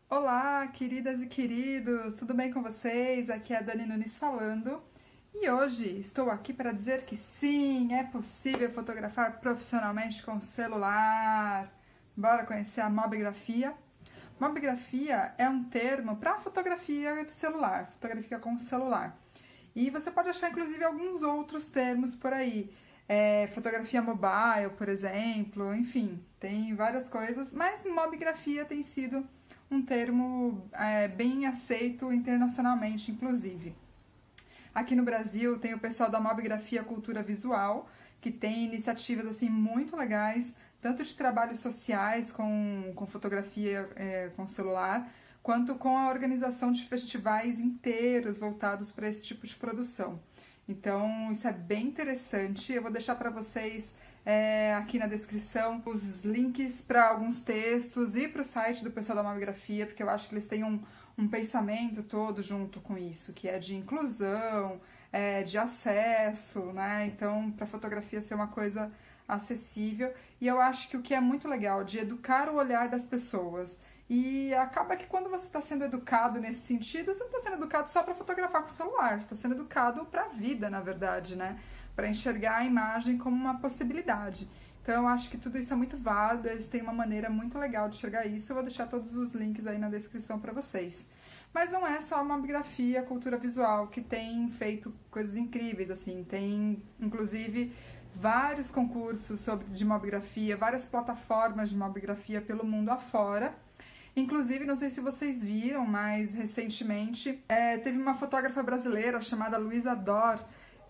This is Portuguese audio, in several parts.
Olá, queridas e queridos, tudo bem com vocês? Aqui é a Dani Nunes falando e hoje estou aqui para dizer que sim, é possível fotografar profissionalmente com celular. Bora conhecer a mobigrafia? Mobigrafia é um termo para fotografia de celular, fotografia com celular. E você pode achar inclusive alguns outros termos por aí. Fotografia mobile, por exemplo, enfim, tem várias coisas, mas mobigrafia tem sido um termo bem aceito internacionalmente, inclusive. Aqui no Brasil tem o pessoal da Mobigrafia Cultura Visual, que tem iniciativas assim muito legais, tanto de trabalhos sociais com fotografia com celular, quanto com a organização de festivais inteiros voltados para esse tipo de produção. Então, isso é bem interessante. Eu vou deixar para vocês aqui na descrição os links para alguns textos e para o site do pessoal da Mobigrafia, porque eu acho que eles têm um pensamento todo junto com isso, que é de inclusão, de acesso, né? Então, para a fotografia ser uma coisa acessível. E eu acho que o que é muito legal de educar o olhar das pessoas. E acaba que quando você está sendo educado nesse sentido, você não está sendo educado só para fotografar com o celular, você está sendo educado para a vida, na verdade, né? Para enxergar a imagem como uma possibilidade. Então eu acho que tudo isso é muito válido, eles têm uma maneira muito legal de enxergar isso, eu vou deixar todos os links aí na descrição para vocês. Mas não é só a mobigrafia, a cultura visual que tem feito coisas incríveis, assim, tem inclusive vários concursos de mobigrafia, várias plataformas de mobigrafia pelo mundo afora. Inclusive, não sei se vocês viram, mas recentemente teve uma fotógrafa brasileira chamada Luísa Dor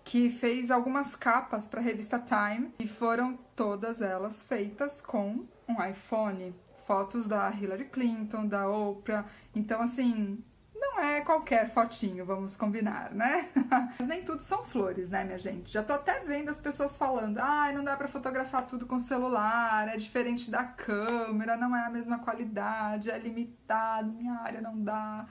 que fez algumas capas para a revista Time e foram todas elas feitas com um iPhone. Fotos da Hillary Clinton, da Oprah. Então, assim, não é qualquer fotinho, vamos combinar, né? Mas nem tudo são flores, né, minha gente? Já tô até vendo as pessoas falando, não dá pra fotografar tudo com celular, é diferente da câmera, não é a mesma qualidade, é limitado, minha área não dá.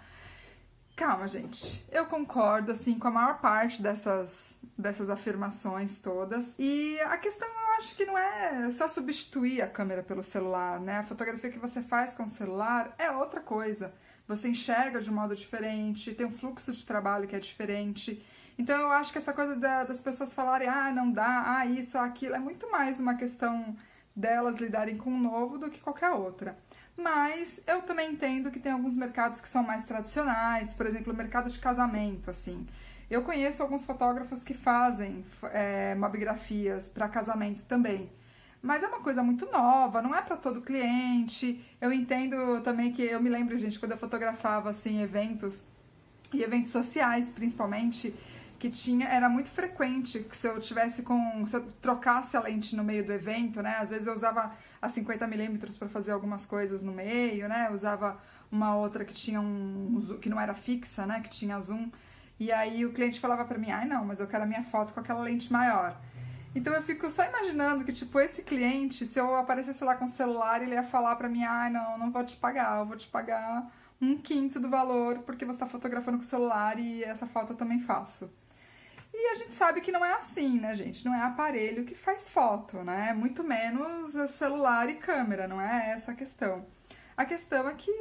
Calma, gente. Eu concordo, assim, com a maior parte dessas afirmações todas. E a questão, eu acho que não é só substituir a câmera pelo celular, né? A fotografia que você faz com o celular é outra coisa. Você enxerga de um modo diferente, tem um fluxo de trabalho que é diferente. Então eu acho que essa coisa das pessoas falarem, não dá, isso, aquilo, é muito mais uma questão delas lidarem com o novo do que qualquer outra. Mas eu também entendo que tem alguns mercados que são mais tradicionais, por exemplo, o mercado de casamento, assim. Eu conheço alguns fotógrafos que fazem mobigrafias para casamento também. Mas é uma coisa muito nova, não é para todo cliente. Eu entendo também que eu me lembro, gente, quando eu fotografava assim eventos e eventos sociais, principalmente, que era muito frequente que se eu trocasse a lente no meio do evento, né? Às vezes eu usava a 50mm para fazer algumas coisas no meio, né? Eu usava uma outra que tinha que não era fixa, né? Que tinha zoom. E aí o cliente falava para mim, não, mas eu quero a minha foto com aquela lente maior. Então eu fico só imaginando que, tipo, esse cliente, se eu aparecesse lá com o celular, ele ia falar pra mim, não vou te pagar, eu vou te pagar 1/5 do valor, porque você tá fotografando com o celular e essa foto eu também faço. E a gente sabe que não é assim, né, gente? Não é aparelho que faz foto, né? Muito menos celular e câmera, não é essa a questão. A questão é que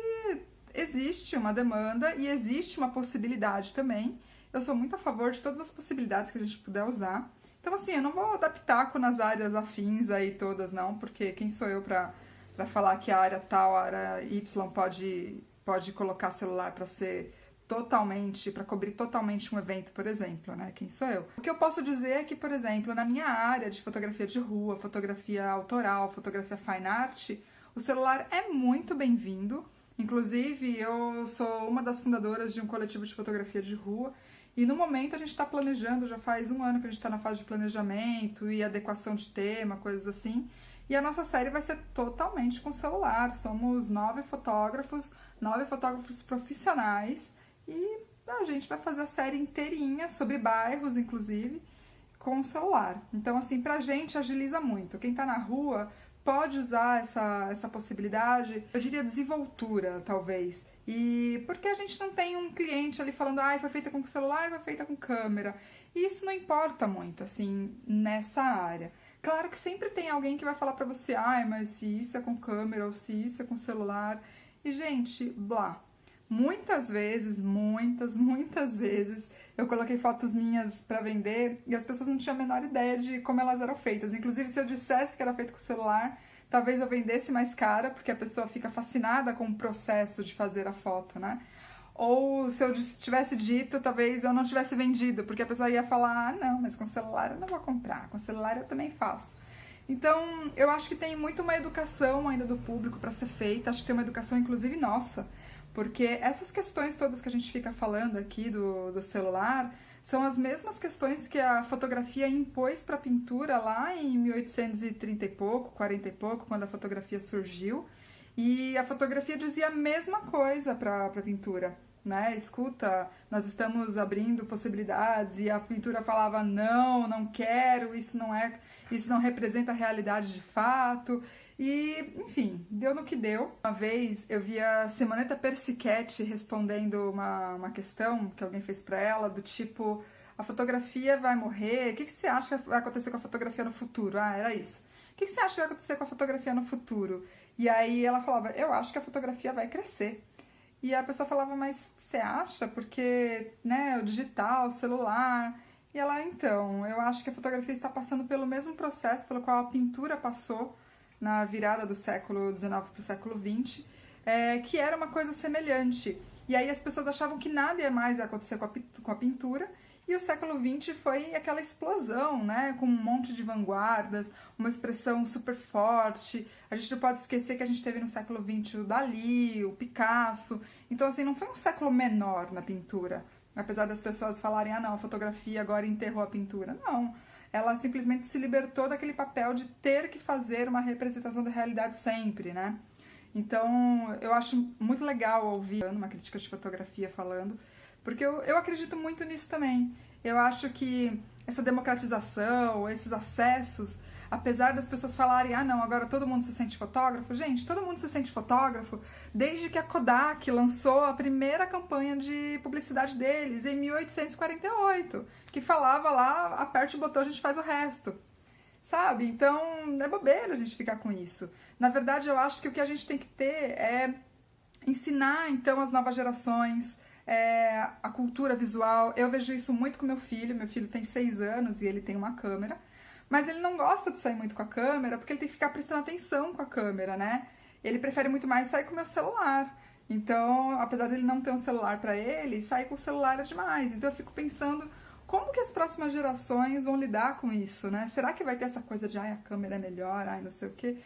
existe uma demanda e existe uma possibilidade também. Eu sou muito a favor de todas as possibilidades que a gente puder usar. Então, assim, eu não vou dar pitaco nas áreas afins aí todas, não, porque quem sou eu pra falar que a área tal, a área Y pode colocar celular pra ser totalmente, para cobrir totalmente um evento, por exemplo, né? Quem sou eu? O que eu posso dizer é que, por exemplo, na minha área de fotografia de rua, fotografia autoral, fotografia fine art, o celular é muito bem-vindo. Inclusive, eu sou uma das fundadoras de um coletivo de fotografia de rua. E no momento a gente está planejando, já faz 1 ano que a gente está na fase de planejamento e adequação de tema, coisas assim. E a nossa série vai ser totalmente com celular. Somos 9 fotógrafos profissionais. E a gente vai fazer a série inteirinha, sobre bairros, inclusive, com o celular. Então, assim, pra gente agiliza muito. Quem tá na rua pode usar essa possibilidade, eu diria desenvoltura, talvez. E porque a gente não tem um cliente ali falando, foi feita com celular, foi feita com câmera. E isso não importa muito, assim, nessa área. Claro que sempre tem alguém que vai falar pra você, mas se isso é com câmera ou se isso é com celular. E, gente, blá. Muitas vezes, muitas vezes, eu coloquei fotos minhas pra vender e as pessoas não tinham a menor ideia de como elas eram feitas. Inclusive, se eu dissesse que era feito com celular, talvez eu vendesse mais cara, porque a pessoa fica fascinada com o processo de fazer a foto, né? Ou se eu tivesse dito, talvez eu não tivesse vendido, porque a pessoa ia falar, ah, não, mas com celular eu não vou comprar, com celular eu também faço. Então, eu acho que tem muito uma educação ainda do público para ser feita, acho que tem uma educação inclusive nossa, porque essas questões todas que a gente fica falando aqui do celular são as mesmas questões que a fotografia impôs para a pintura lá em 1830 e pouco, 40 e pouco, quando a fotografia surgiu. E a fotografia dizia a mesma coisa para a pintura, né? Escuta, nós estamos abrindo possibilidades, e a pintura falava não, não quero, isso não representa a realidade de fato. E, enfim, deu no que deu. Uma vez eu vi a Simonetta Persichetti respondendo uma questão que alguém fez para ela, do tipo, a fotografia vai morrer, o que você acha que vai acontecer com a fotografia no futuro? Ah, era isso. O que você acha que vai acontecer com a fotografia no futuro? E aí ela falava, eu acho que a fotografia vai crescer. E a pessoa falava, mas você acha? Porque, né, o digital, o celular. E ela, então, eu acho que a fotografia está passando pelo mesmo processo pelo qual a pintura passou na virada do século XIX para o século XX, que era uma coisa semelhante. E aí as pessoas achavam que nada ia mais acontecer com a pintura, e o século XX foi aquela explosão, né, com um monte de vanguardas, uma expressão super forte. A gente não pode esquecer que a gente teve no século XX o Dalí, o Picasso. Então, assim, não foi um século menor na pintura. Apesar das pessoas falarem, ah, não, a fotografia agora enterrou a pintura. Não, ela simplesmente se libertou daquele papel de ter que fazer uma representação da realidade sempre, né? Então, eu acho muito legal ouvir uma crítica de fotografia falando, porque eu acredito muito nisso também. Eu acho que essa democratização, esses acessos, apesar das pessoas falarem, ah, não, agora todo mundo se sente fotógrafo. Gente, todo mundo se sente fotógrafo desde que a Kodak lançou a primeira campanha de publicidade deles, em 1848, que falava lá, aperte o botão, a gente faz o resto. Sabe? Então, é bobeira a gente ficar com isso. Na verdade, eu acho que o que a gente tem que ter é ensinar, então, as novas gerações, a cultura visual. Eu vejo isso muito com meu filho tem 6 anos e ele tem uma câmera, mas ele não gosta de sair muito com a câmera, porque ele tem que ficar prestando atenção com a câmera, né? Ele prefere muito mais sair com o meu celular. Então, apesar dele não ter um celular pra ele, sair com o celular é demais. Então eu fico pensando, como que as próximas gerações vão lidar com isso, né? Será que vai ter essa coisa de, ai, a câmera é melhor, ai, não sei o quê?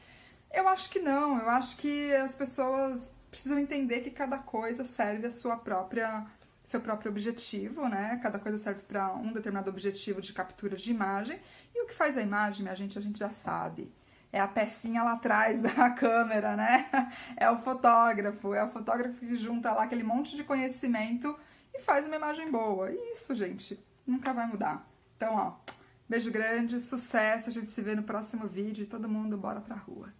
Eu acho que não, eu acho que as pessoas precisam entender que cada coisa serve a seu próprio objetivo, né? Cada coisa serve para um determinado objetivo de captura de imagem, e o que faz a imagem, minha gente, a gente já sabe. É a pecinha lá atrás da câmera, né? É o fotógrafo que junta lá aquele monte de conhecimento e faz uma imagem boa. E isso, gente, nunca vai mudar. Então, ó, beijo grande, sucesso, a gente se vê no próximo vídeo e todo mundo bora pra rua.